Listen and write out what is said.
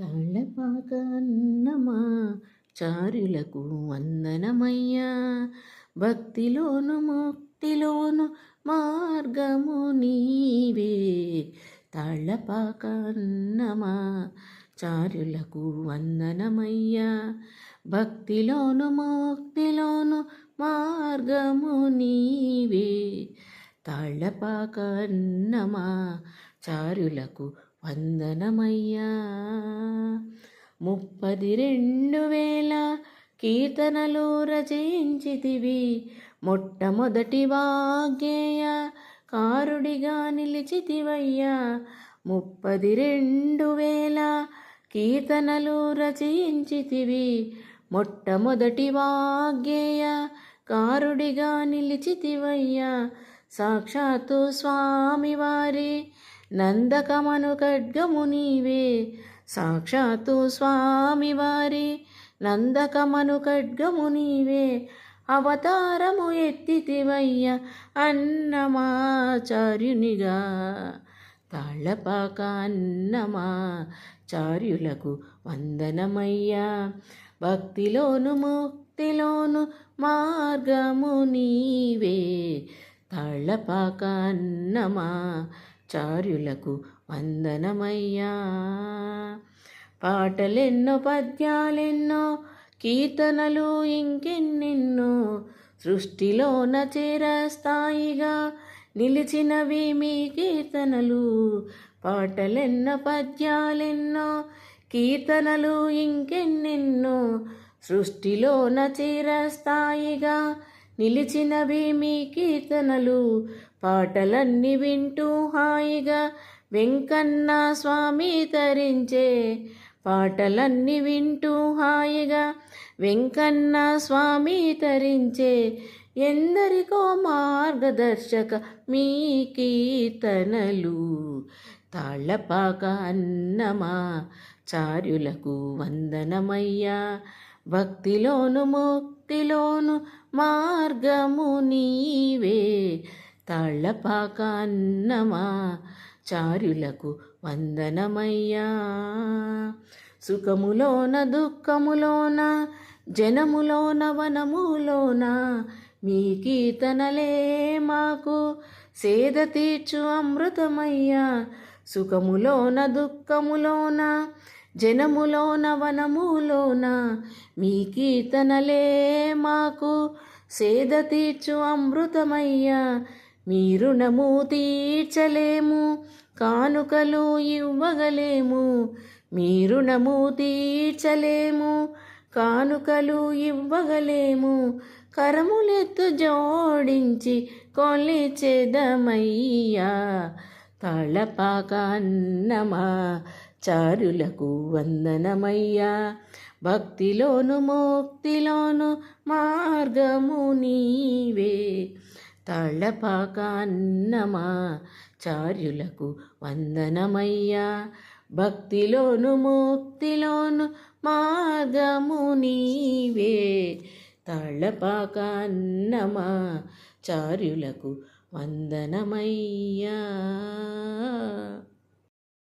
తాళ్ళపాక అన్నమా చారులకు వందనమయ్యా. భక్తిలోను ముక్తిలోను మార్గము నీవే. తాళ్ళపాక అన్నమా చారులకు వందనమయ్యా. భక్తిలోను ముక్తిలోను మార్గము నీవే. తాళ్ళపాక అన్నమా చారులకు వందనమయ్యా. 32,000 కీర్తనలు రచయించితివి. మొట్టమొదటి వాగ్గేయ కారుడిగా నిలిచితివయ్యా. 32,000 కీర్తనలు రచయించితివి. మొట్టమొదటి వాగ్గేయ కారుడిగా నిలిచితివయ్యా. సాక్షాత్తు స్వామివారి నందకమను ఖడ్గము నీవే. సాక్షాత్తు స్వామివారి నందకమను ఖడ్గము నీవే. అవతారము ఎత్తితివయ్య అన్నమాచార్యునిగా. తాళ్ళపాక అన్నమాచార్యులకు వందనమయ్యా. భక్తిలోను ముక్తిలోను మార్గము నీవే. తాళ్ళపాక అన్నమాచార్యులకు వందనమయ్యా. పాటలెన్నో పద్యాలెన్నో కీర్తనలు ఇంకెన్నెన్నో సృష్టిలోన చిరస్థాయిగా నిలిచినవి మీ కీర్తనలు. పాటలెన్నో పద్యాలెన్నో కీర్తనలు ఇంకెన్నెన్నో సృష్టిలోన చిరస్థాయిగా నిలిచినవి మీ కీర్తనలు. పాటలన్నీ వింటూ హాయిగా వెంకన్న స్వామి తరించే. పాటలన్నీ వింటూ హాయిగా వెంకన్న స్వామి తరించే. ఎందరికో మార్గదర్శక మీ కీర్తనలు. తాళ్ళపాక అన్నమాచార్యులకు వందనమయ్యా. భక్తిలోను ముక్తిలోను మార్గము నీవే. తాళ్ళపాక అన్నమాచార్యులకు వందనమయ్యా. సుఖములోన దుఃఖములోన జనములోన వనములోన మీ కీర్తనలే మాకు సేద తీర్చు అమృతమయ్యా. సుఖములోన దుఃఖములోన జనములోన వనములోన మీ కీర్తనలే మాకు సేద తీర్చు అమృతమయ్యా. మీ రుణము తీర్చలేము, కానుకలు ఇవ్వగలేము. మీ రుణము తీర్చలేము, కానుకలు ఇవ్వగలేము. కరములెత్తు జోడించి కొలిచెదమయ్యా. తాళ్ళపాక అన్నమాచార్యులకు వందనమయ్యా. భక్తిలోను ముక్తిలోను మార్గము నీవే. తాళ్ళపాక అన్నమాచార్యులకు వందనమయ్యా. భక్తిలోను ముక్తిలోను మార్గము నీవే. తాళ్ళపాక అన్నమాచార్యులకు వందనమయ్యా.